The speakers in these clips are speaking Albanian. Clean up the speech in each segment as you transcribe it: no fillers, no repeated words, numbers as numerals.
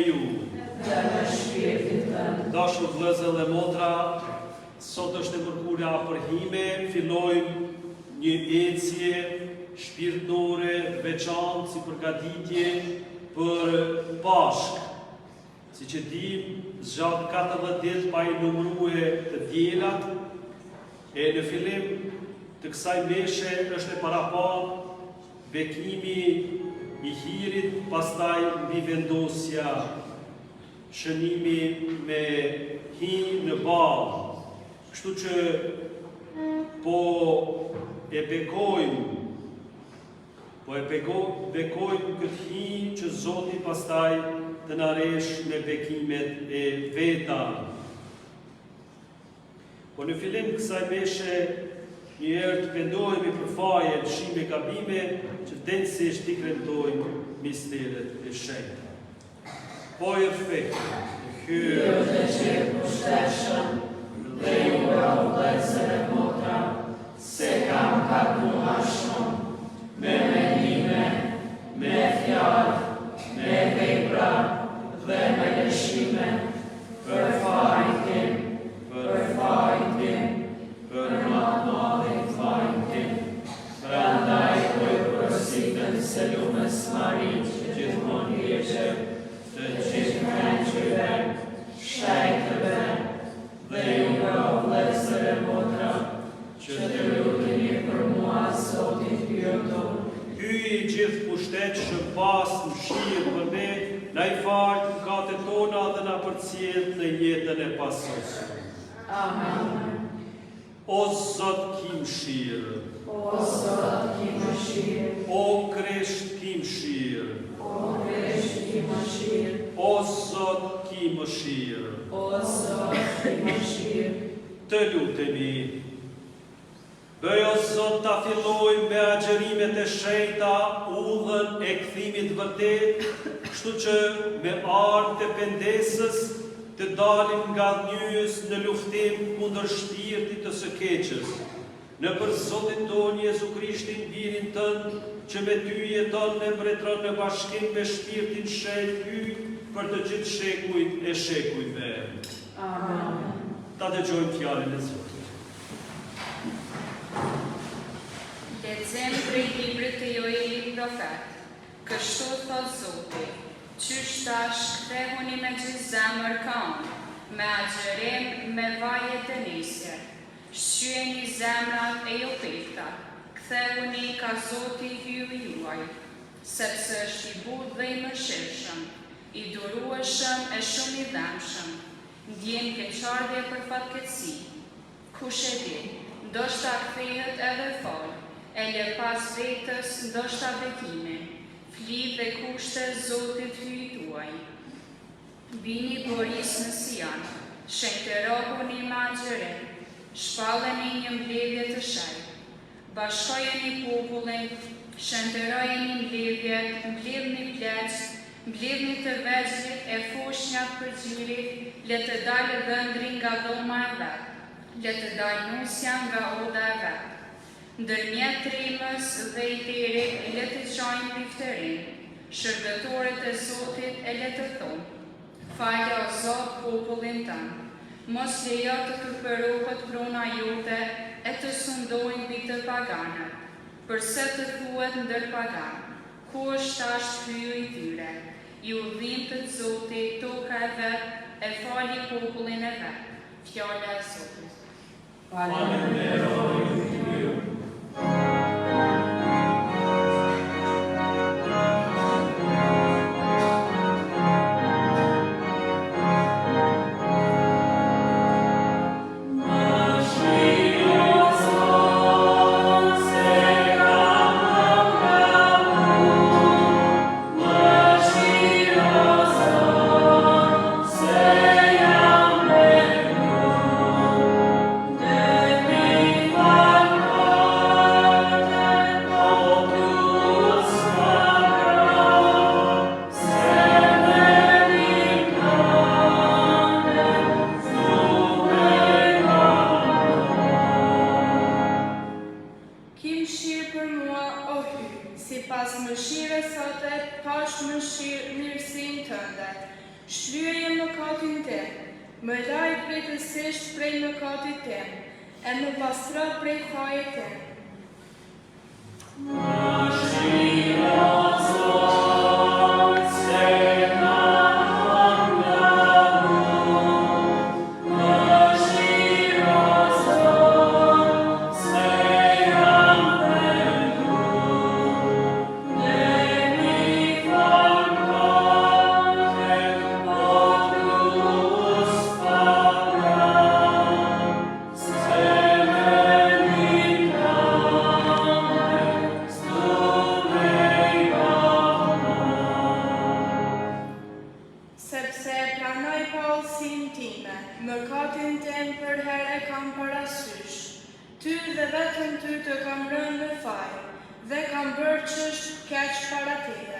ju. Dashur vëllezër dhe motra, sot është e mërkurja për hime, fillojmë një ecje shpirtërore veçantë si përgatitje për Pashkë. Si që dim, zgjat 40 ditë pa i numërue të diellat, e në fillim të kësaj meshe është e paraparë bekimi i hirit, pastaj mbi vendosja, shënimi me hi në ballë. Kështu që po e bekojmë këtë hi që Zoti pastaj të na resh me bekimet e veta. Po në fillim kësaj meshe një herë të pendohemi për faje, lëshime, gabime, që denësisht t'i kremtojmë misteret e shenjta. Po e fekë, Ky është qirë pushteshëm, dhe ju nga vëllezër e motra, se kam kapur ma shumë, me mendime, me fjalë, me vepra dhe me lëshime, për fajin tim, për më të madhin fajin tim. Prandaj po ju përsipën se lumës Marit që gjithmonë jeqe, të gjithë menqyve, shajtëve, dhe ju nga vëllezër e motra, që të luteni për mua Zotit Pyëtor. Ky i gjithë pushtetshëm pas mëshirë për ne, na i falë mëkatet tona dhe na përcjell në jetën e pasosur. Amen. O Zot ki mëshirë, O Zot ki mëshirë, o Krisht ki mëshirë, O Krisht ki mëshirë, o Zot ki mëshirë. O Zot ki mëshirë. Të lutemi. Bëjo Zot ta fillojmë me agjërimet e shenjta, udhën e kthimit vërtet, kështu që me ardhmë të pendesës të dalim nga dhënjës në luftim kundër shpirtit të së keqës. Në për Zotin tonë Jezu Krishtin, birin tënd, që me ty jeton dhe mbretëron në bashkim me shpirtin shenjtë yt për të gjithë shekujt e shekujve. Amen. Ta dëgjojmë fjalën e Zotit. Lexojmë prej librit të Joelit profet. Kështu thot Zoti, qysh tash kthehuni me gjithë zemër kanë, me agjerim, me vaje të nisje. Shqyeni zemrat e jopekta, kthehuni ka Zoti hyri juaj, sepse është i butë dhe i mëshirshëm, i durueshëm e shumë i dëmshëm, ndjen keqardhje për fatkeqësi. Kush e di, ndoshta kthehet edhe fal, e lë pas vetës ndoshta bekime, fli dhe kushte Zotit hyjë tuaj. Bini boris në Sian, shenjtërohuni me agjerim, shpalleni një mbledhje të shenjtë, bashkojeni popullin, shenjtërojeni mbledhjet, mbledhni pleqë, mbledhni të vegjlit e fushnjat për gjirit, le të dalë dhëndri nga dhoma e vetë, le të dalë nusja nga oda e vetë. Ndërmjet trimës dhe i terit le të qajnë bifterin, shërbëtorët e Zotit e le të thonë, falja o Zot popullin tënë, mos lejo të përpërohet prona jote e të sundojnë mbi të paganët, përse të thuhet ndër paganë, ku është tash hyrja i tyre, i udhim të Zotit toka e vetë e fali popullin e vetë. Fjala e Zotit. Falenderoj ty. Shlyerje mëkatin tim, më laj drejtësisht prej mëkatit tim, e më pastro prej fajit tim. Sepse e pranoj pallësinë time, mëkatin tim për herë e kam parasysh. Ty dhe vetëm ty të kam rënë në faj, dhe kam bërë ç'është keq para teje.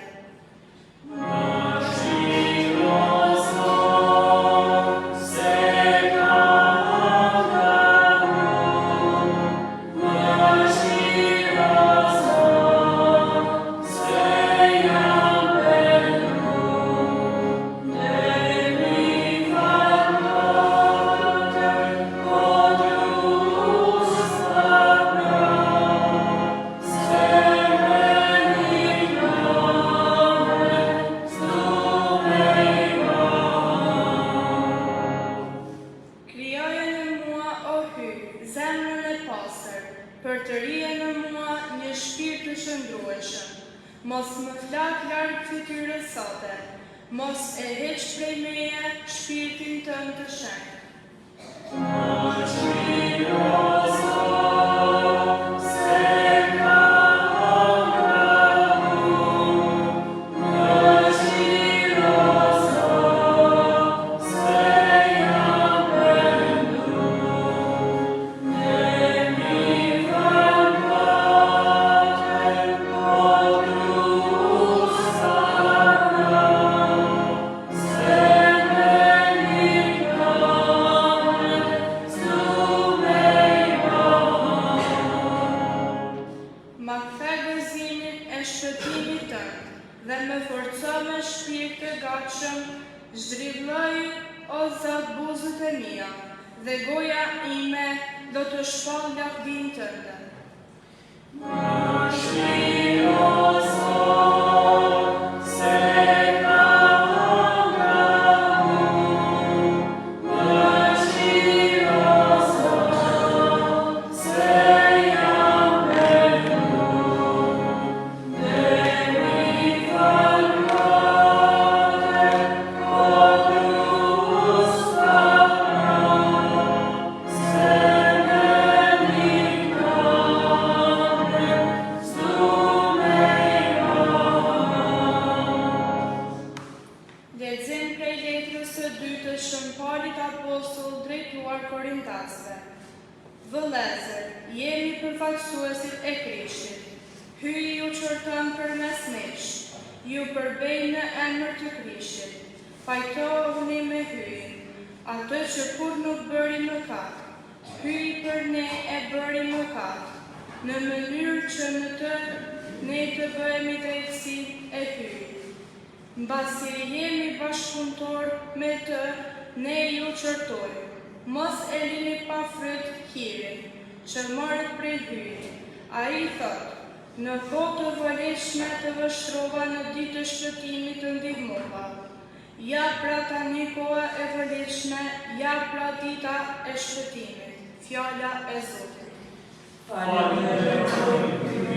Zemrën e pastër, për të rije në mua një shpirt të shëndrueshëm. Mos më flak larg fytyrës sate, mos e heq prej meje shpirtin tënd të shenjtë. Shpëtimit tënd dhe më forco me shpirt të gatshëm, zhrdhlloj o Zot buzët e mia, dhe goja ime do të shpall lavdinë tënde. Lexim prej letrës së dytë të Shën Paulit Apostull drejtuar Korintasve. Vëllezër, jemi përfaqësuesit e Krishtit. Hyji ju çorton përmes nesh, ju përbej në emër të Krishtit. Pajtohuni me hyjin, atë që kur nuk bëri mëkat. Hyji për ne e bëri mëkat, në mënyrë që në të ne të bëhemi drejtësi e hyjit. Mbasi jemi bashkëpunëtor me të, ne ju çortojmë. Mos e lini pa fryt hirin, që marrët prej hyjit. Ai thotë, në kohë të vëleshme të vështrova, në ditë të shpëtimit të ndihmova. Ja pra tani koha e vëleshme, ja pra dita e shpëtimit. Fjala e Zotit. Faleminderojmë ty.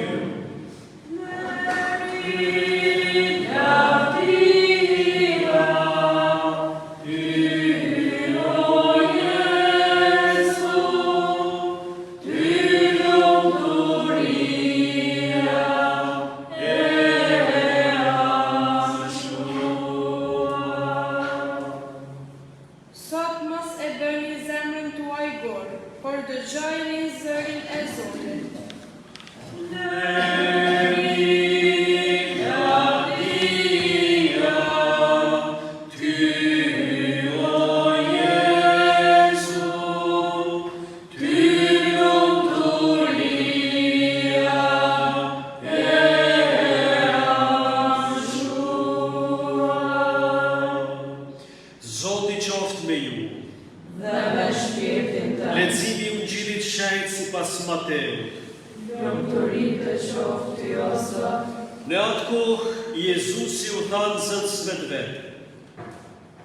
Sot mos e bëni zemrën tuaj gorë, por dëgjojeni zërin e Zotit. Zoti qoftë me ju. Dhe me shpirtin tënd. Leximi i Ungjillit shenjtë sipas Mateut. Lumturi të qoftë ty o Zot. Në atë kohë, Jezusi u tha nxënësve të vetë: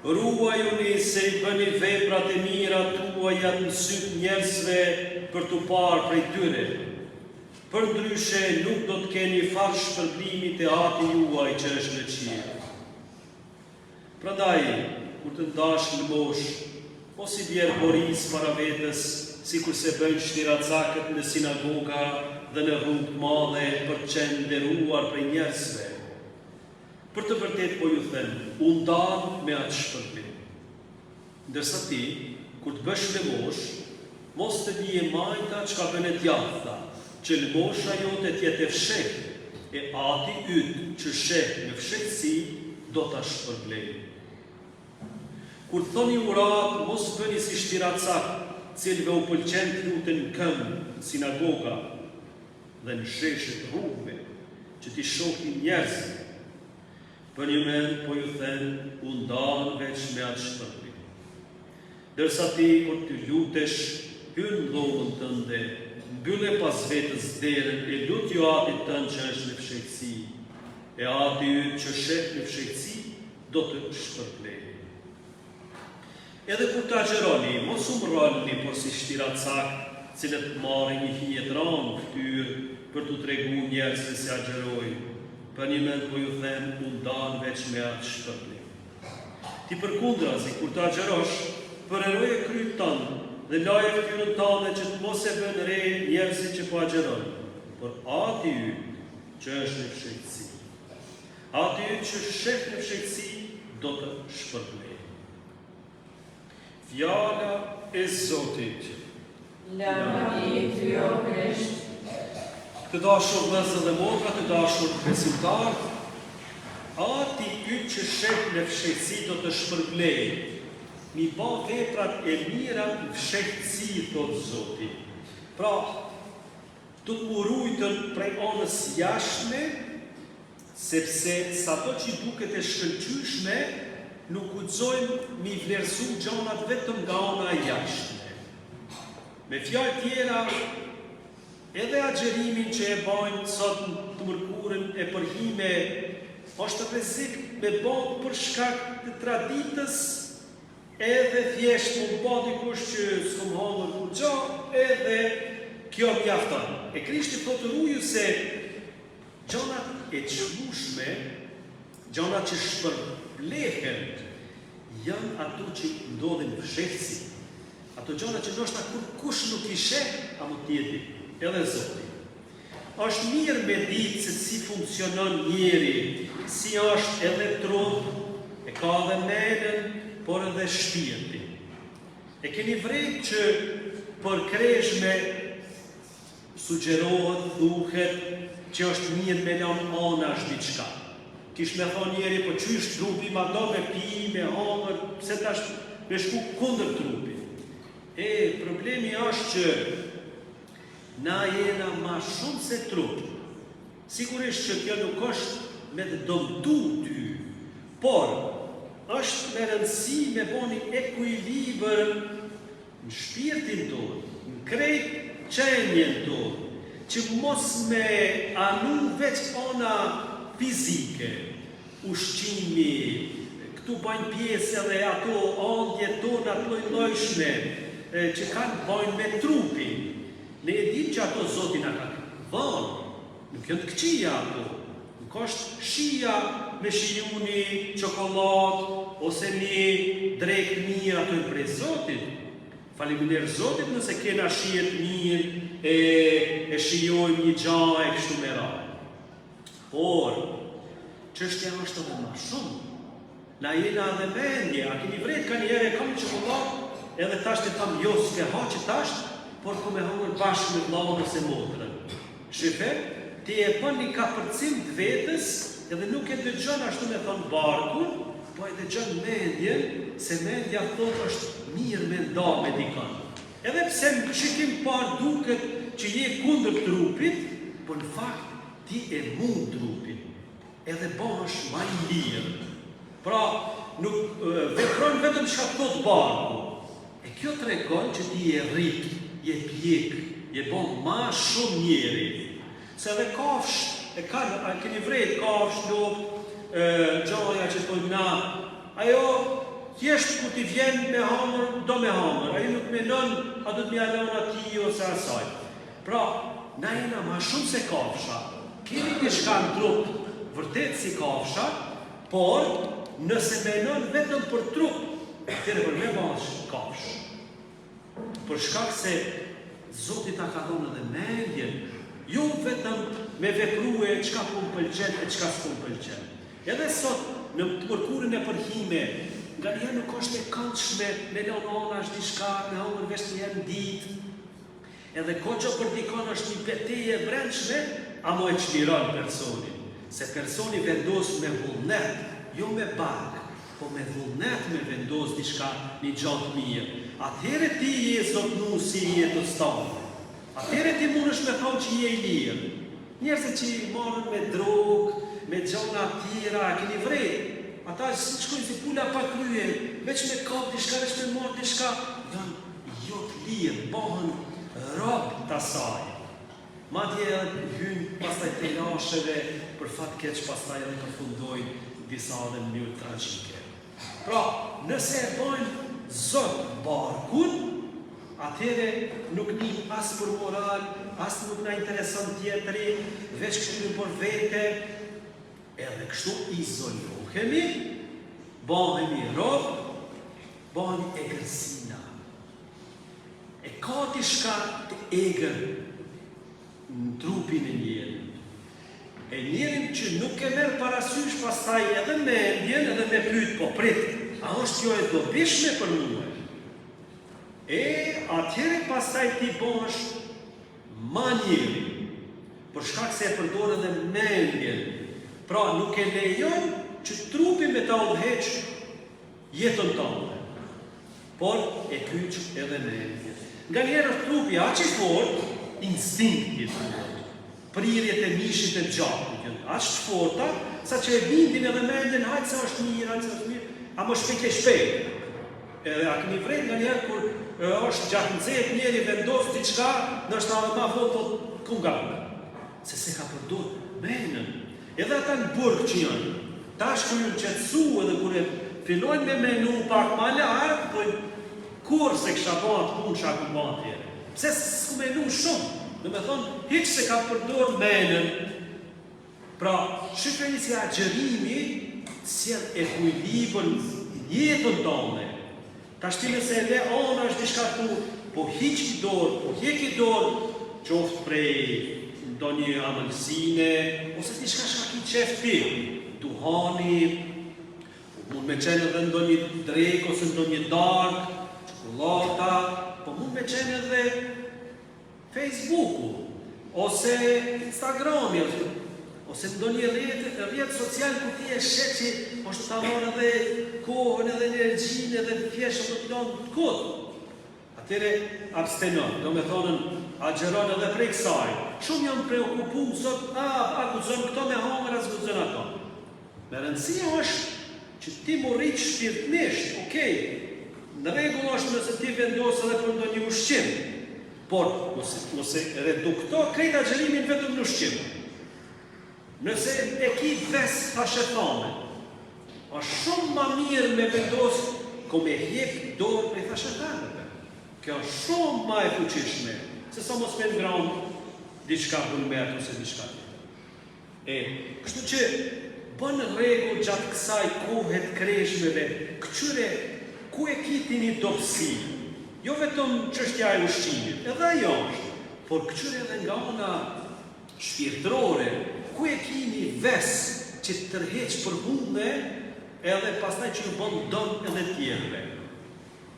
ruajuni se i bëni veprat e mira tuaja në sytë njerëzve për t'u parë prej tyre. Përndryshe nuk do të keni farë shpërblimit e Ati juaj që është në qiell. Prandaj, kur të ndash në mosh, mos i bjerë boris para vetës, sikur se bëjnë shtiracakët në sinagoga dhe në rrugë të madhe për të qenë nderuar prej njerëzve. Për të vërtet po ju them, u ndan me atë shpërblim. Ndërsa ti, kur të bësh lëmosh, mos të bie majta çka bën e djathta, që lëmosha jote t'jetë e fshehtë, e Ati yt që sheh në fshehtësi do ta shpërblejë. Kur thoni urat, mos bëni si shtiracak, cilëve u pëlqen të luten në këmbë, sinagoga dhe në sheshet rrugëve, që ti shohin njerëzit. Për një mend, po ju them, u ndan veç me atë shpërblim. Dërsa ti, kur të lutesh, hyn në dhomën tënde, mbylle pas vetës derën e lut jo Atit tënd që është në fshehtësi, e Ati yt që sheh në fshehtësi do të shpërblejë. Edhe kur të agjeroni, mos u mrralni por si shtiracak, cilët marrin një hinjetran në fytyrë për t'u tregu njerëzve se agjerojnë. Për një mend po ju them, u ndan veç me atë shpërblim. Ti përkundrazi, kur të agjerosh, përheroje kryt tënd dhe laje fytyrën tënde që të mos e bën re njerëzit që po agjerojnë, por Ati yt që është në fshehtësi. Ati yt që sheh në fshehtësi do të shpërblejë. Fjala e Zotit. Lavdi ty o Krisht. Të dashur vëllezër dhe motra, të dashur besimtar, Ati yt që sheh në fshehtësi do të shpërblejë. Mi bë veprat e mira në fshehtësi, thot Zoti. Pra, të urujtën prej anës jashtme, sepse sato që duket e shkëlqyshme, nuk guxojmë mi vlerësu gjanat vetëm nga ana e jashtme. Me fjalë tjera, edhe agjerimin që e bajnë sot të mërkurën e përhime, është rrezik me bërë për shkak të traditës, edhe thjesht më bë dikush që s'kom hangër kur gjo, edhe kjo mjafton. E Krishti thotë ruju se gjanat e çmueshme, gjanat që shpërblehen, janë ato që ndodhin në fshehtësi. Ato gjana që ndoshta kur kush nuk i sheh, apo tjetri, edhe Zoti. Është mirë me ditë se si funksionon njeri, si është edhe trup, e ka edhe mendjen, por edhe shpirti. E keni vërejt që për kreshme sugjerohet, thuhet, që është mirë me lanë anash diçka. Kish me thonë njeri, po qysh trupi ma do me pi, me hangër, pse tash me shku kundër trupi. Problemi është që na jena ma shumë se trup. Sigurisht që kjo nuk është me të dëmtu ty, por është me rëndësi me boni ekuilibër në shpirtin tonë, në krejt qenjen tonë, që mos me anu veç ona fizike, ushqimi, këtu bajnë pjesë edhe ato andje tonë ato lojshme, që kanë bajnë me trupin. Ne e dim që ato Zoti na ka dhënë, nuk janë të këqija ato, nuk është shija me shijuni, çokoladë, ose një drekë mirë ato i prej Zotit. Faleminderit Zotit nëse kena shijet mirë, e shijojmë një gjë e kështu me radhë. Por, çështja është edhe më shumë. Na jena edhe mendje, a keni vret ka njëherë kam një çokoladë, edhe tash të tham jo s'ke ha që tash, por ku me hangër bashkë me vllahun ose motrën. Shife, ti e bën një kapërcim të vetës, edhe nuk e dëgjon ashtu me thon barkun, po e dëgjon mendjen, se mendja thotë është mirë me nda me dikon. Edhe pse në shikim parë duket që je kundër trupit, por në fakt ti e mund trupin, edhe bëhesh më i lirë. Pra, nuk vepron vetëm çka thot barku. E kjo tregon që ti je rrik, je pjek, je bon ma shumë njeri. Se edhe kafsh, e keni vrejt kafsh, lop, gjoja që thojmë na, ajo thjesht ku ti vjen me hamër, do me hamër, ajo nuk menon, a do të me alon ati ose asaj. Pra, na jena ma shumë se kafsha, kemi një shka në trup, vërtet si kafsha, por nëse menon vetëm për trup, atëre për me bash kafsh. Për shkak se Zoti ta ka dhënë edhe mendjen, jo vetëm me veprue çka po m'pëlqen e çka s'po m'pëlqen. Edhe sot në mërkurën e përhime, nganjëherë nuk është e këndshme me lënonash diçka, me hëngër veç një herë në ditë. Edhe koqo për dikon është një betejë e brendshme, amo e çliron personin. Se personi vendos me vullnet, jo me bark, po me vullnet me vendos diçka një gjatë mirë. Atëhere ti je zotnu si jetës tonë. Atëhere ti mundesh me thonë që je i lirë. Njerëzit që i marrën me drogë, me gjona tjera, keni vrejt. Ata shkojnë si pula pa krye, veç me kap diçka, veç me marrë diçka, janë jo të lirë, bëhen rob të asaj. Madje hynë pastaj të lasheve, për fat keq pastaj edhe përfundojnë disa dhe në mënyrë tragjike. Pra, nëse e bëjnë Zot barkun, atëhere nuk një as për moral, as nuk na intereson tjetëri, veç kështu për vete, edhe kështu izolohemi, bëhemi rob, bëhemi egërsina. E ka t'i shka të egër në trupin e njerin. E njerin që nuk e merë parasysh pastaj edhe me endjen edhe me pyet, po prit, a është kjo e dobishme për mua? E atëhere pastaj ti bëhesh ma njeri, për shkak se e përdor edhe mendjen. Pra nuk e lejon që trupi me ta udhëheq jetën tonë, por e kyç edhe mendjen. Nganjëherë trupi aq i fortë, instinkti prirjet e mishit e gjatë, aq të forta, sa që e bindin edhe mendjen, hajtë se është mirë, hajtë se është mirë, a më shpejt e shpejt. Edhe a keni vrejt nga njerë kur është gjatë nëzet njeri vendos diçka, nështë edhe ma votë të kunganë. Se ka përdor menën. Edhe ata në burg që janë, tash kër ju në qetësu edhe kër e fillojnë me menu pak ma lartë, pojnë kur se kësha batë punë shaku batë tjere. Pse s'ku menu shumë, dhe me thonë, hiq se ka përdor menën. Pra, shqipërini si agjerimi, sjell ekuilibër jetën tonë. Ta shtime se edhe ona është diçka tu, po hiq i dorë, po hjek i dorë, qoftë prej do një amëlsine, ose diçka shka ki qefti, duhani, mund me qenë edhe ndo një drejk, ose ndo një dark, çokolata, po mund me qenë edhe Facebooku, ose Instagrami, ose ndo një rrjet social ku ti e shet që është ta marrë edhe kohën edhe energjinë edhe thjesht të planë të kodë. Atëre abstenon, do me thonën agjeron edhe prej kësaj. Shumë janë preokupum sot, a guxon këto me hangër, as guxon ato. Me rëndësia është që ti mu rritë shpirtnisht, okej, në rregull është nëse ti vendosë edhe për ndonjë ushqim, por nëse redukto krejt agjerimin vetëm në ushqim. Nëse e ki ves ta shetane, është shumë ma mirë me vendosë ko me hjek dorë prej ta shetaneve. Kjo është shumë ma e fuqishme, se sa mos me ngranë diçka bulmet ose diçka tjetër. Kështu që bënë rregull gjatë kësaj kohet kreshmeve, këqyre ku e kiti një dobësi, jo vetëm çështja e ushqimit, edhe ajo është, por këqyre edhe nga ona shpirtërore, ku e kini ves që të tërheq për hume, edhe pastaj që në bënë dëmë edhe tjerëve.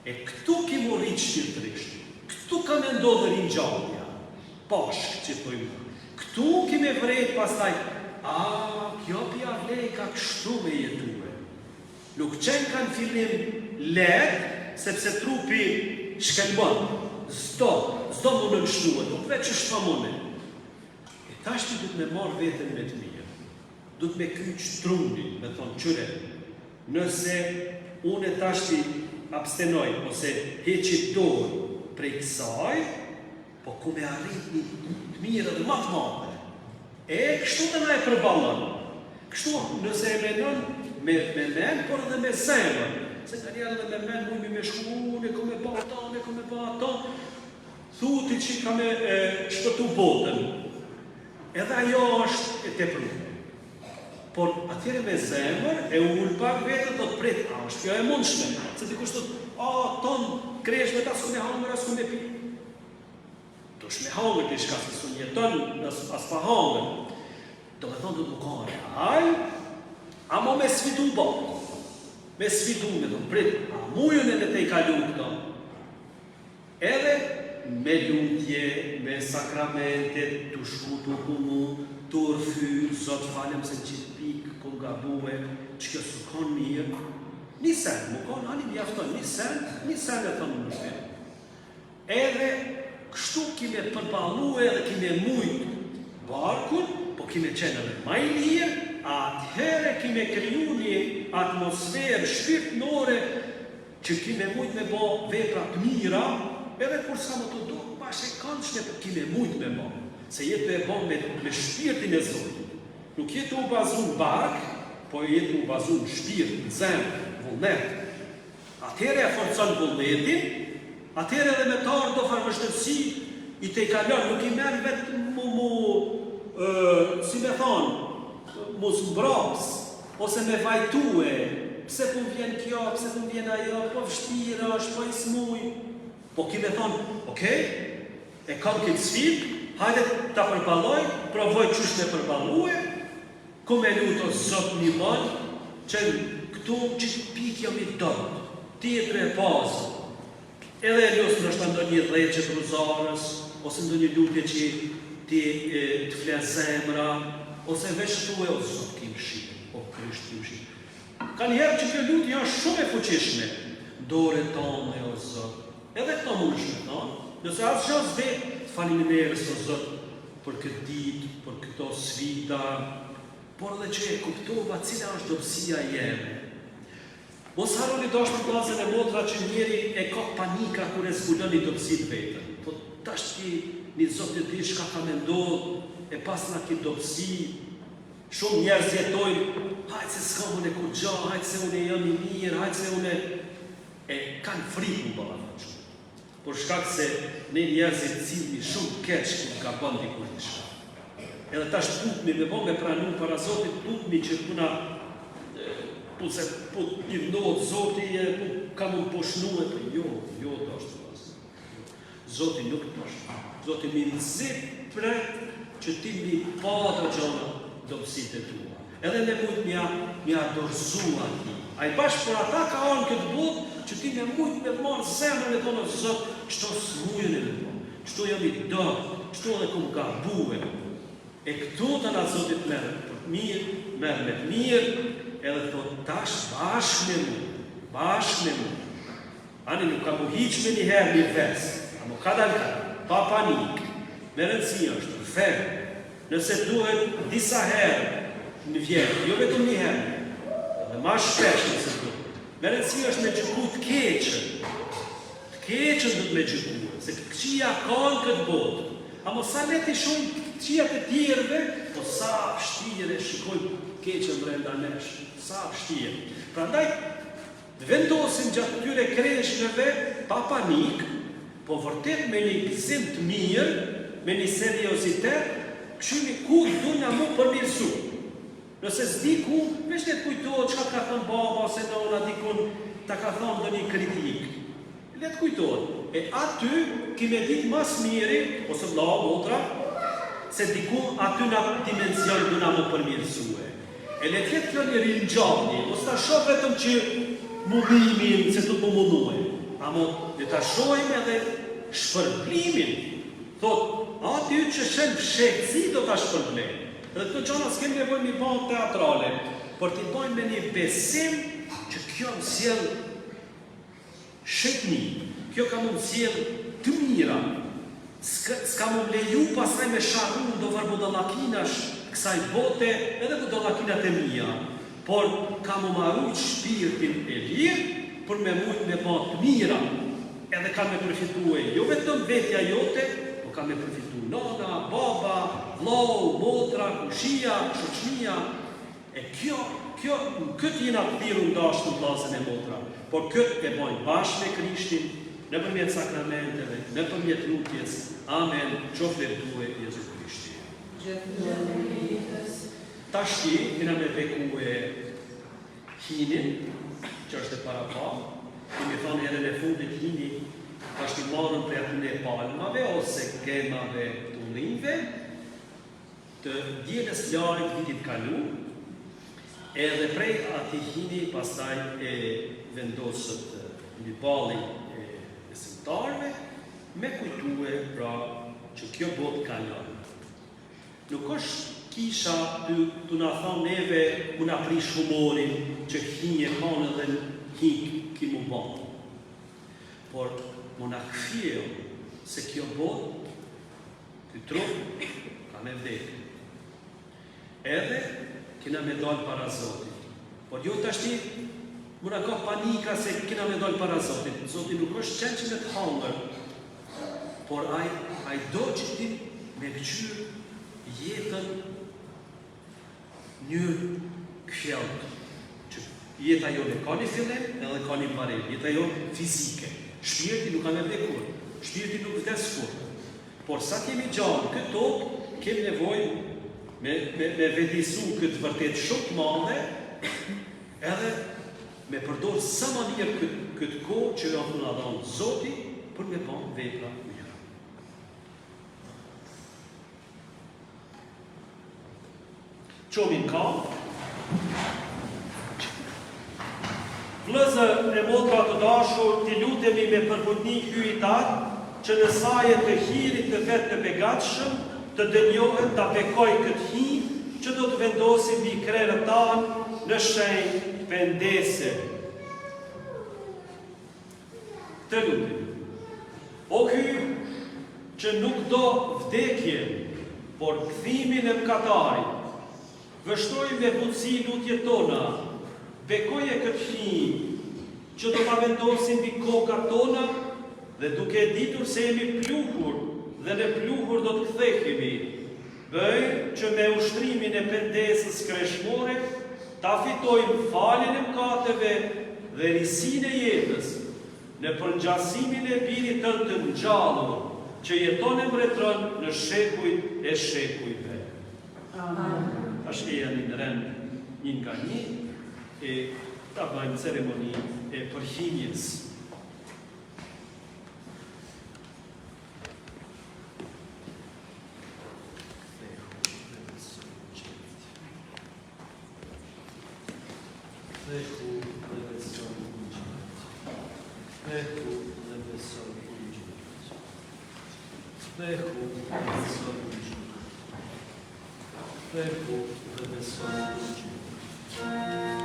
E këtu ki mu rritë shpirtërisht, këtu ka me ndodhë rinjallja, pashkë që thujmë. Këtu ki me vrejt pastaj, kjo pja vlej ka kështu me jetue. Nuk qenë kanë fillim letë, sepse trupi shkelbën, zdo më në nështuat, nuk veç është pa mëne. Tash ti du të me marrë vetën me të mirë, du të me kyç trunin, me thonë qyre, nëse unë tashti abstenoj ose heqit dorë prej kësaj, po ku me arrit një të mirë dhe më të madhe. Kështu të na e përballon. Kështu, nëse e menon me men, por edhe me zemër. Se ka njerë edhe me men, mujmi me shku, ne kom e ba ato, thuti që ka me shpëtu botën. Edhe ajo është e tepruar. Por atjere me zemër, e ullë pak vetën do të prit, është kjo e mundshme. Se dikush thotë, ton kreshme ta s'ku me hangër, as ku me pi. Do shme hangër të shka se s'u jeton, as pa hangër. Do me thonë do të më kone, amo me sfidu bërë. Me sfidu me thonë, prit, a mujën e në te i kalu këto. Edhe me lutje, me sakramentet, të shku të humu, të rëfy, Zot falem se gjithë pikë, ku nga buhe, që kjo së konë mirë. Një sen, më konë, ani më jafton, një sen e thonë në shpe. Edhe kështu kime përbalu edhe kime mujtë barkun, po kime qenë edhe maj lirë, atëhere kime kriju një atmosferë shpirtnore që kime mujtë me bo vepra të mira, edhe kur sa më të do, bashkë e këndshme, po kime mujtë me bo. Se jetë e bon me shpirtin e Zotit. Nuk jetë u bazun bark, po jetë u bazun shpirt, zemë, vullnet. Atëhere e forcon vullnetin, atëhere edhe me tarë do farë vështërsi, i te i kalon, nuk i merë vetë si me thonë, mu s'mbraps, ose me vajtue, pse po vjen kjo, pse po vjen ajo, po vështira është, po i smuj. Po ki me thonë, okej, e kam këtë sfidë, hajde ta përballoj, provoj qysh me përballue, ku me luto Zot një banë, që këtu që pikë jam i dërë, tjetër e pasë, edhe e lusë nështë ndo një dheqe të ruzarës, ose ndo një lutje që ti të fle zemra, ose veç tu e o Zot kim shqipë, o Krisht kim shqipë. Ka njerë që kjo lutje janë shumë e fuqishme, dore tonë e o Zot, edhe këto mund shme tonë, nëse asë që zde, faleminderit o Zot për këtë ditë, për këto sfida, por edhe që e kuptova cila është dobësia jeme. Mos harroni dashur vëllezër e motra që njeri e ka panika kur e zbulon një dobësi vetën. Po tash ti një Zot të di çka ka mendon, e pas na këtë dobësi, shumë njerëz jetojnë, hajtë se s'kam unë kur gja, hajtë se unë jam i mirë, hajtë se unë e kanë frikë më ballafaqur. Por shkak se ne njerëzit cilmi shumë keq kur ka bën dikur diçka. Edhe tash tutmi me bën me pranu para Zotit, tutmi që puna pse po i ndohet Zoti e ka mund pushnuar, po jo dashur pas. Zoti nuk dosh. Zoti më nxit për që ti mi pa ato gjëra dobësitë tua. Edhe ne mund mja dorëzua ti. Ai bash për ata ka on këtë botë që ti me mujtë me të marë zemrën e tonë, Zot, qëto s'mujën e në tonë, qëto jam i dërë, qëto edhe kum ka buhe. E këtu të nga Zotit merë për të mirë, merë me të mirë, edhe të tash bashkë me mu. Ani nuk ka mu hiqë me njëherë një vesë, a mu ka dalë, pa panikë, me rëndësi është, ferë, nëse duhet disa herë në vjetë, jo vetëm një herë, dhe ma shpesh nëse duhet. Me rëndësi është me gjyku të keqën. Të keqën dhëtë me gjyku, se këqia kanë këtë botë. A mo sa leti shumë qijat e tjerëve, po sa pështire shikojnë keqën brenda nesh. Sa pështire. Pra ndaj, vendosin gjatë tyre kreshnëve, pa panik, po vërtet me një gëzim të mirë, me një seriozitet, këshimi ku dunja mu përmirësu. Nëse s'di ku, veç ne të kujtohet çka ka thënë baba ose nona dikun ta ka thënë ndonjë kritik. Le të kujtohet. E aty kime ditë mas miri, ose vlla motra, se dikun aty na dimension do na më përmirësue. E le të jetë kjo një ringjallje, mos ta shoh vetëm që mundimin se të po munduaj. Amo le ta shohim edhe shpërblimin. Thot, aty që shen fshehtësi do ta shpërblej. Dhe këto gjana s'kem nevojë mi bëjmë teatrale, por t'i bëjmë me një besim që kjo më sjell shetni, kjo ka më sjell të mira, s'ka më leju pasaj me sharru do vërbo dallakinash kësaj bote edhe do dallakinat e mia, por ka më marrë shpirtin e lirë për me mujt me ba të mira, edhe ka me përfitu jo vetëm vetja jote, po ka me përfitu nana, baba, vllau, motra, kushia, shoqënia. E kjo, në këtë jena të thirrur ndashtë në vllazën e motra, por këtë e bojnë bashkë me Krishtin, nëpërmjet sakramenteve, nëpërmjet lutjes. Amen. Qoftë lehtuar Jezu Krishti. Tashti, kena me bekue hinin, që është e parapa, kemi thonë herën e fundit hini, tashti marrën për atyne palmave, ose gemave të ullinjve, të dielës larit vitit kalu, edhe prej ati hini pastaj e vendosët një balin e besimtarve, me kujtue pra që kjo botë kalon. Nuk është kisha të na thonë neve mu na prish humorin që hinje kanë edhe hi ki mu banë. Por mu na kthjell se kjo botë, ky trup ka me vdekje. Edhe kena me dalë para Zotit. Por jo tashti mu na ka panika se kena me dalë para Zotit. Zoti nuk është qenë që me të hangër, por ai do që ti me këqyr jetën një kjellët, që jeta jo ne ka një fillim edhe ka një mbarim, jeta jo fizike. Shpirti nuk ka me vdekur, shpirti nuk vdes kur. Por sa kemi gjallë këtë tokë, kemi nevojë me vedisu këtë vërtet shumë të madhe, edhe me përdor sa më mirë këtë kohë që do të na dhanë Zoti për me bën vepra mira. Qomin kam, vëllezër e motra të dashur, t'i lutemi me përbutni hyjtar që në saje të hirit të vetë të begatshëm, të dënjohet të bekoj këtë hi që do të vendosim mbi krerët tanë në shenjë pendese. Të lutemi. O ky që nuk do vdekje, por kthimin e mëkatarit, vështroj me butësi lutjet tona, bekoje këtë hi që do ta vendosim mbi kokat tona, dhe duke ditur se jemi pluhur dhe në pluhur do të kthehemi, bëj që me ushtrimin e pendesës kreshmore ta fitojmë faljen e mëkateve dhe risinë e jetës në përngjasimin e birit tënd të ngjallur që jeton e mbretëron në shekujt e shekujve. Amen. Ashtë e janë në rend një nga një e ta bëjmë ceremoni e përhinjes. Thehu dhe besoj në gjimit. Thehu dhe besoj në gjimit. Thehu dhe besoj në gjimit. Thehu dhe besoj në gjimit. Thehu dhe besoj në gjimit. Amen.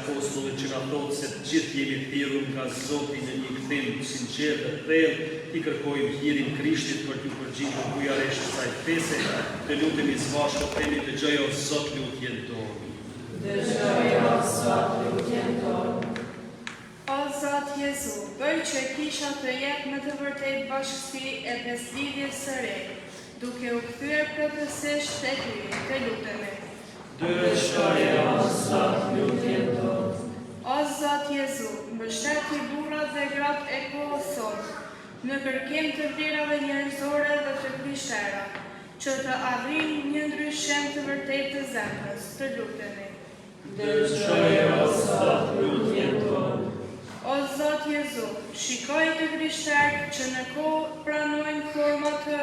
apostullit që na thotë se të gjithë jemi thirrur nga Zoti në një kthim sinqert dhe thellë, i kërkojmë hirin Krishtit për t'ju përgjigjur bujareshë saj fese, të lutemi së bashku themi dëgjoj o Zot lutjen tonë. Dëgjoj o Zot lutjen tonë. O Zot Jezu, bëj që kisha të jep me të vërtet bashkësi e beslidhjes së re, duke u kthyer plotësisht tek Ty, të lutemi. Dëgjoj o Zot lutjen tonë. O Zot Jezu, mbështeti burrat dhe gratë e kohës sot, në kërkim të vlerave njerëzore dhe të krishtera, që të arrijnë një ndryshim të vërtetë të zemrës, të lutemi. Dëgjoj o Zot lutjen tonë. O Zot Jezu, shikoj të krishterët që në kohë pranojnë forma të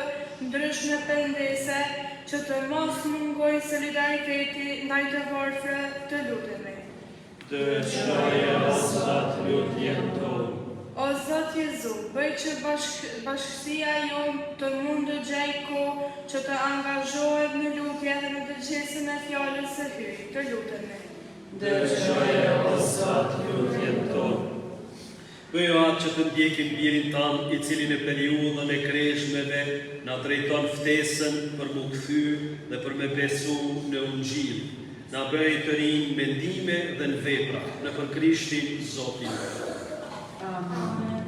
ndryshme pendese, që të mos mungojnë solidariteti ndaj të varfër, të lutemi. Dëgjoj o Zot lutjen tonë. O Zot Jezu, bëj që bashkësia jonë të mund të gjejë kohë që të angazhohet në lutje dhe në dëgjesën e fjalës së Hyj, të lutemi. Dëgjoj o Zot lutjen tonë. Bëjo atë që të ndjekim birin tanë, i cili në periudhën e kreshmeve na drejton ftesën për mu kthy dhe për me besu në Ungjil. Na bëj të rinj mendime dhe në vepra, në për Krishtin Zotin. Amen.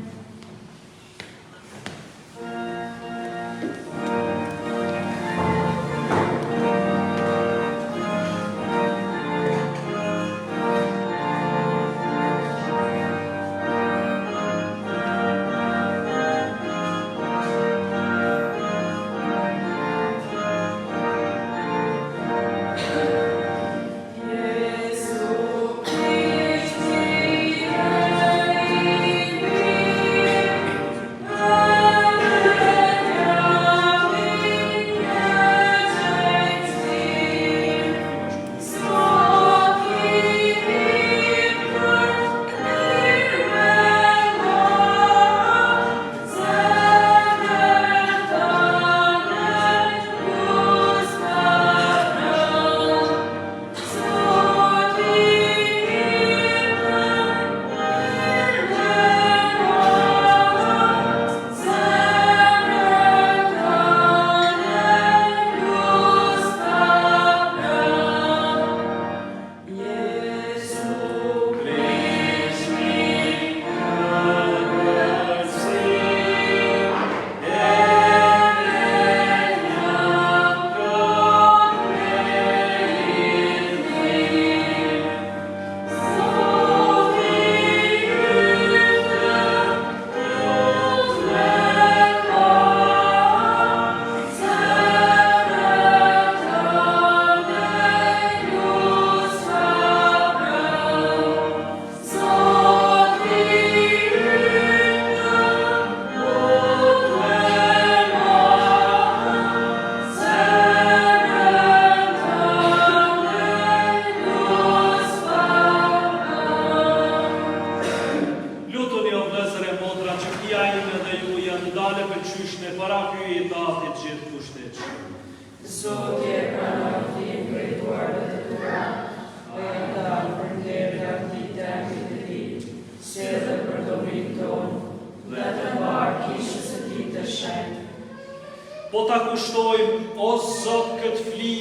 Po ta kushtojmë, o Zot, këtë fli,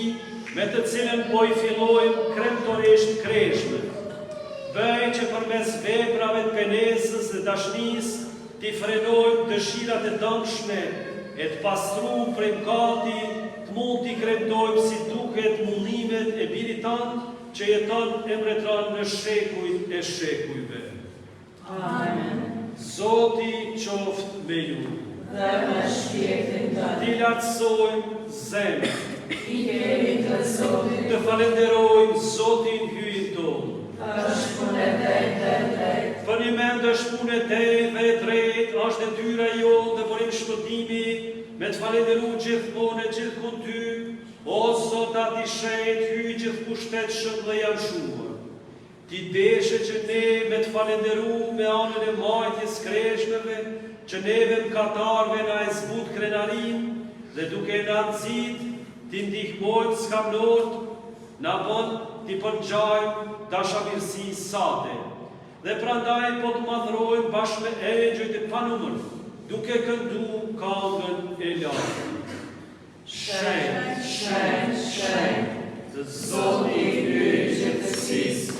me të cilën po i fillojmë kremtorisht kreshme. Bëj që përmes veprave të penesës dhe dashnisë, t'i frenojmë dëshirat e dëmshme, e të pastru prej mëkati, të mund t'i kremtojmë si duket mullimet e birit tanë, që jeton e mbretëron në shekujt e shekujve. Amen. Zoti qoftë me ju. Dhe me shpirtin tënd. T'i lartësojmë zemrën. I kemi të Zotit. Të falenderojmë Zotin hyjin tonë. Është punë e drejtë dhe drejtë. Për një mend është punë e drejtë dhe drejtë, është detyra jonë dhe bërim shpëtimi, me të falenderu gjithmonë e gjithkund ty, o Zot ati shenjt, hyj gjithë pushtetshëm dhe jashtëruar. Ti deshe që ne me të falenderu me anën e majtjes kreshmeve, që neve mkatarve na e zbut krenarin, dhe duke na nxit, ti ndihmojmë skamnort, na bën t'i përngjajmë dashamirësi sate. Dhe prandaj po të madhrojmë bashkë me engjëjt e panumër, duke këndu këngën e lartë. Shenjt, shenjt, shenjt, të Zoti i gjithësisë,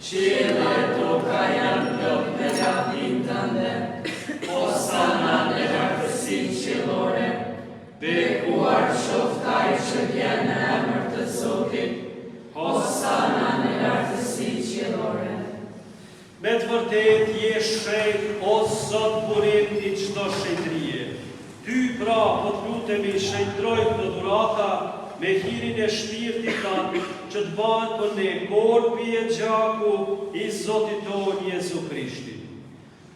qielli e toka janë plot me lavdin tënde. Hosana në lartësinë qiellore, bekuar qoftë ai që vjen në emër të Zotit. Hosana në lartësinë qiellore. Me të vërtet je shenjt, o Zot, burim i çdo shenjtërie. Ty pra po të lutemi shenjtroj këtë dhurata me hirin e shpirtit tanë që të banë për ne korpi e gjaku i Zotit tonë Jezu Krishti.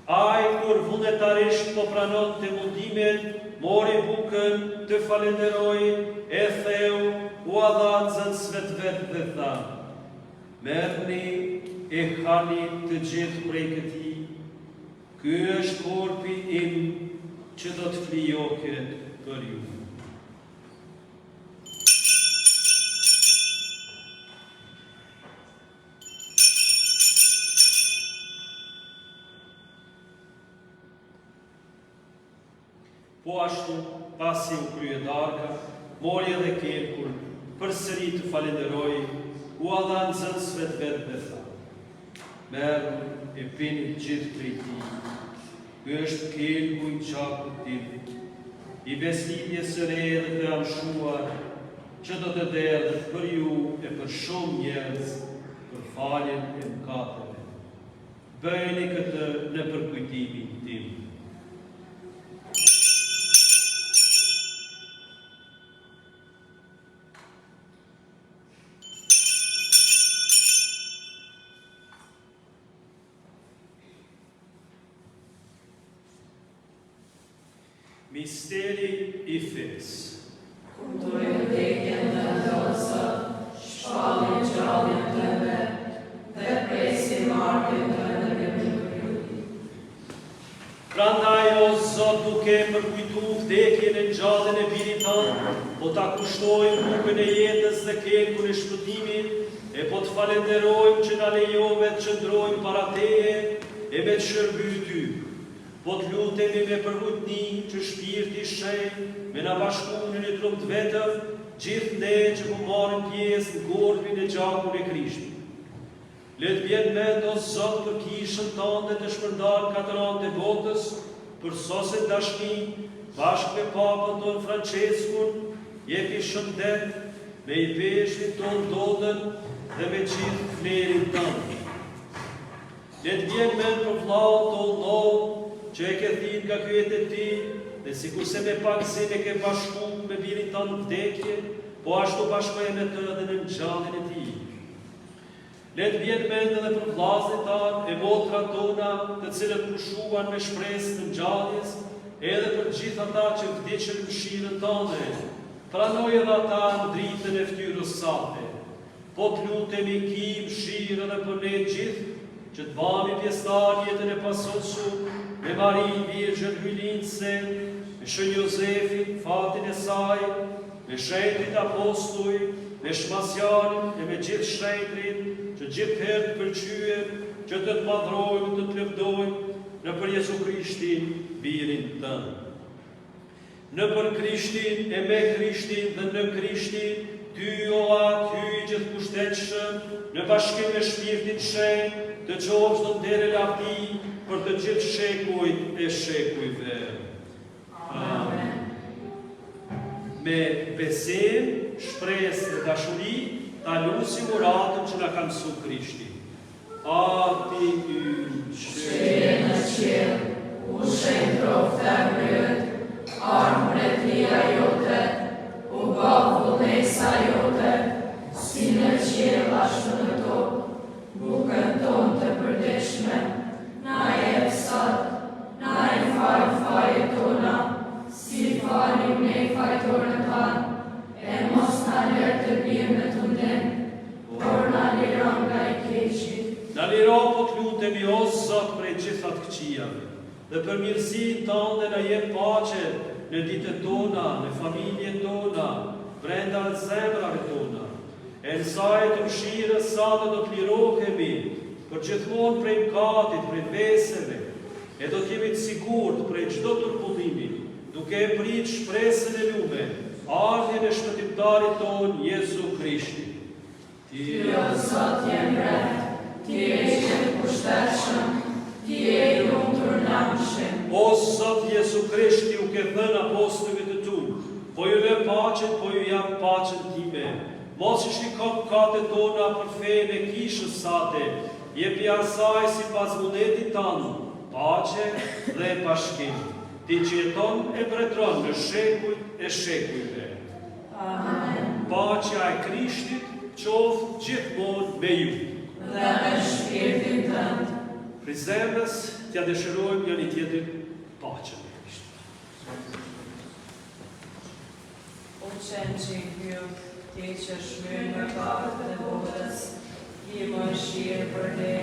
Ai kur vullnetarisht po pranon të mundimin, mori bukën, të falenderoi, e theu, u dha nxënësve të vet dhe tha: merrni e hani të gjithë prej këtij. Ky është korpi im që do të flijoket për ju. Po ashtu, pasi u krye darka, mori edhe kelkur, përsëri të falenderoi, u dha nxënësve të vet dhe tha: merrni e pini gjithë prej tij. Ky është kelku i gjakut tim, i beslidhjes së re dhe të amshuar, që do të derdhet për ju e për shumë njerëz për faljen e mëkateve. Bëjeni këtë në përkujtimin tim. Misteri i fesë. Kujtojmë vdekjen vendosë, shpallin gjalljen tënde, dhe presim ardhjen tënde me mirëkujtim. Prandaj, o Zot, duke përkujtu vdekjen e gjalljen e birit tanë, po ta kushtojmë bukën e jetës dhe kelkun e shpëtimit, e po të falenderojmë që na lejove të qëndrojmë para Teje e me të shërby Ty. Po të lutemi me përvujtni që shpirti shenjtë me na bashku në një trup të vetëm, gjithë ne që po marrim pjesë në korpin e gjakut e Krishtit. Le të vjen mend, o Zot, për kishën tënde të shpërndar katërat e botës, për soset dashni, bashkë me papën tonë Franceskun, jepi shëndet me i peshtin tonë Dodën dhe me gjithë flerin tënd. Le të vjen mend për vllaun tonë Noll, që e ke thirrë nga ky jetë e ti, dhe sikurse me pakësim e ke bashku me birin tanë në vdekje, po ashtu bashkoje me të edhe në ngjalljen e tij. Le të vjen mend edhe për vllazërit tanë e motrat tona, të cilët pushuan me shpresë të ngjalljes, edhe për gjithë ata që vdiqën në mëshirën tënde. Pranoj edhe ata në dritën e ftyrës sate. Po të lutemi ki mëshirë edhe për ne gjithë, që të bëhemi pjesëtar jetën e pasosur me Marinë Virgjën Hylinjse, me Shën Jozefin, fatin e saj, me shenjtrit apostoj, me Shmasjanin e me gjithë shenjtrit, që gjithë herë të pëlqyen, që të madhrojmë, të të lëvdojmë në për Jezu Krishtin, birin tënë. Në për Krishtin e me Krishtin dhe në Krishtin, Ty o atë hy i gjithë pushtetshëm, në bashkim me shpirtin shenjtë, të qofsh të ndere lavdi për të gjithë shekujt e shekujve. Amen. Me besim, shpresë dhe dashuri, ta lusim uratën që na ka mësuar Krishti. Ati ynë që je në qiell, u shenjtrof të mbrojt, armëretëria jote, u bë vullnesa jote, si në qiell ashtu në tokë. Bukën tonë të përdeshme, na jep sot, na i fal fajet tona, si falim ne fajtorën tanë, e mos na lër të bim në tundim, por na liron nga i keqit. Na liro po të lutemi o Zot prej gjithat këqijave, dhe për mirësinë tënde na jep paqe në ditët tona, në familjen tona, brenda zemrave tona. E në saj të mshirës sa dhe do të lirohemi për gjithmonë prej mkatit, prej veseve, e do t'jemi të sigurt prej çdo turbullimi, duke e prit shpresën e lume, ardhjen e shpëtimtarit ton Jezu Krishti. Ti o Zot je mbret, ti je i pushtetshëm, ti je i lumtur namshëm. O Zot Jezu Krishti, u ke thënë apostujve të tu, po ju lë paqen, po ju jap paqen time. Mos i shikon mëkatet tona për fenë e kishës sate, jepi asaj sipas vullnetit tanë, paqe dhe bashkim. Ti që jeton e mbretëron në shekujt e shekujve. Amen. Paqja e Krishtit qoftë gjithmonë me ju. Dhe me shpirtin tënd. Prej zemrës t'ja dëshirojmë njëri tjetrin paqen e Krishtit. O qenë që i hyut, ti që shmyrë me pakët e botës, i më shirë për ne.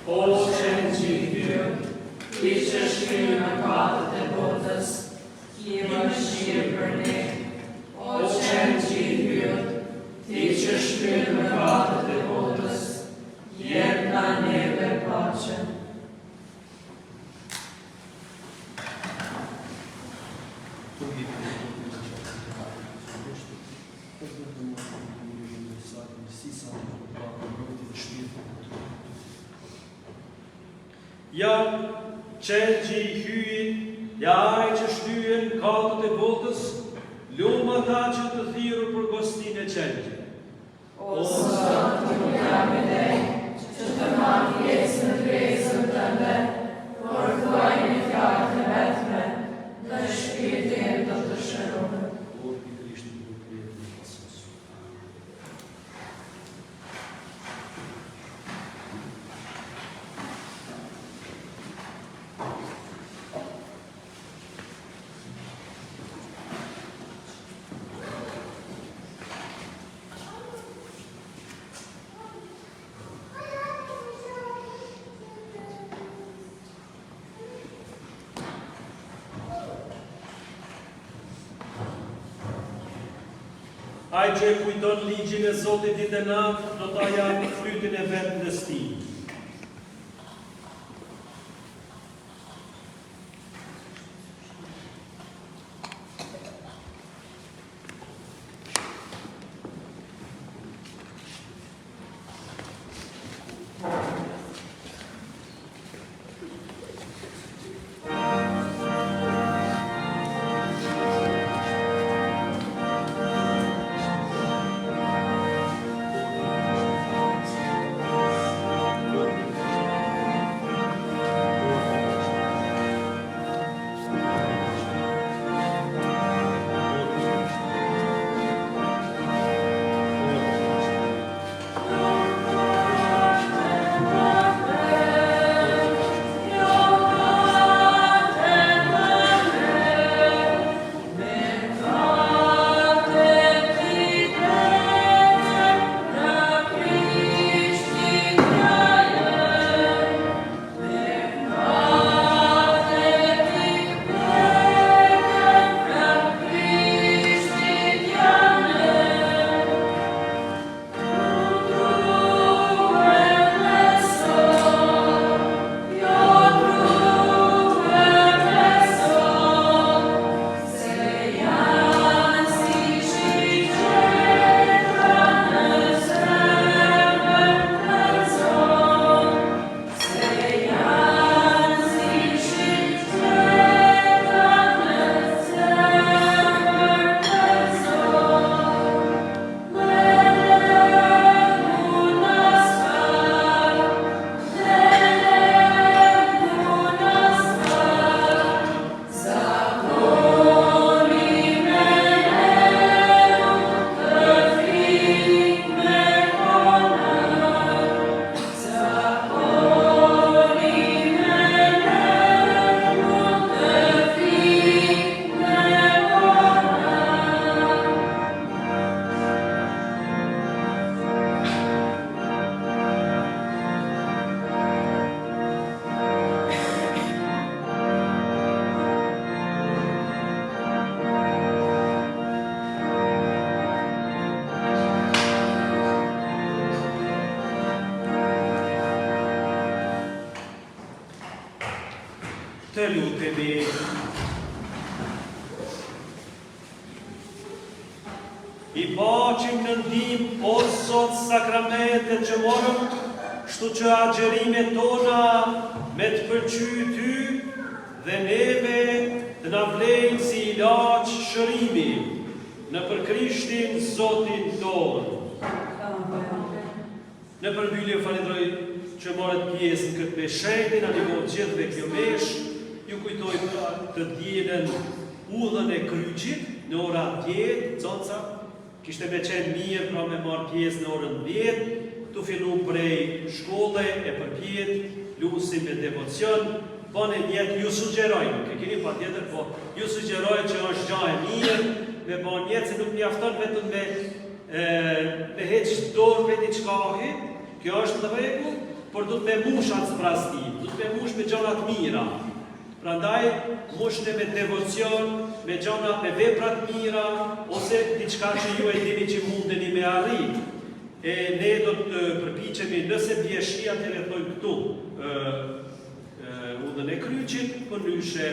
O qenë që i hyut, ti që shmyrë me pakët e botës, i më shirë për ne. O qenë që i hyut, ti që shmyrë me pakët e botës, jep na neve paqen. Ja qenë që i hyjin, ja ai që shtyen katët e botës, lumë ata që të thirrur për gostinë e qenjë. O Zot, nuk jam i dej, që të marrë pjesë në kresën tënde, por thuaj një fjalë të vetme, dhe shpirti im do të shërohet. Ai që e kujton ligjin e Zotit ditë e natë, do ta japë frytin e vetë në stinë. Të lutemi. I paqim në ndim o sot sakramentet që morëm, shtu që agjerimet tona me të pëlqy ty dhe neve të na vlejnë si ilaç shërimi në për Krishtin Zotin tonë. Në përmbyllje falenderoj që morët pjesë në këtë meshëtin, a nivou gjithve kjo mesh, ju kujtoj të dielën udhën e kryqit në ora 10, zonca, kishte me qenë mirë pra me marë pjesë në orën 10, të fillu prej shkolle e përpjet, lusim me devocion, bane njetë, ju sugjerojnë, ke keni pa tjetër, po ju sugjerojnë që është gja e mirë, me bane njetë, se nuk mjafton vetëm me heqë dorë me diçka ahi, kjo është në rregull, por du të me mush atë sprastim, du të me mush me gjanat mira. Prandaj, mushne me devocion, me gjana, me veprat mira, ose diçka që ju e dini që mundeni me arrit. E ne do të përpiqemi nëse bjeshi atëherë thojmë këtu udhën e kryqit, përndryshe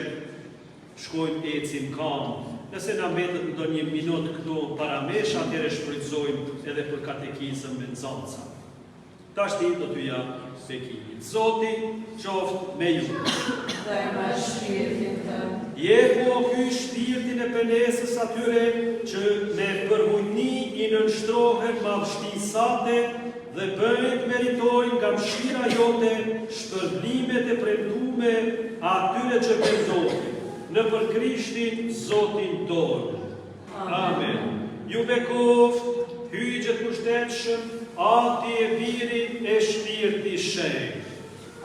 shkojmë ecim kam. Nëse na mbetet ndonjë minutë këtu para mesh, atëherë shfrytëzojmë edhe për katekizëm me nxënësa. Tashti do t'ju ja bekimit. Zoti qoftë me ju. Dhe me shpirtin tënd. Jepu o ky shpirtin e penesës atyre që me përvujtni i nënshtrohen madhështisate dhe bëjnë të meritojnë nga mëshira jote shpërblimet e premtume atyre që pendohen. Në për Krishtin Zotin tonë. Amen. Ju bekoft, hyjgjët kushtetshëm, ati e biri e shpirti shenjtë.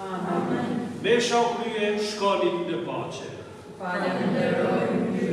Amen. Mesha u krye, shkonin në pace. Falenderojmë ty.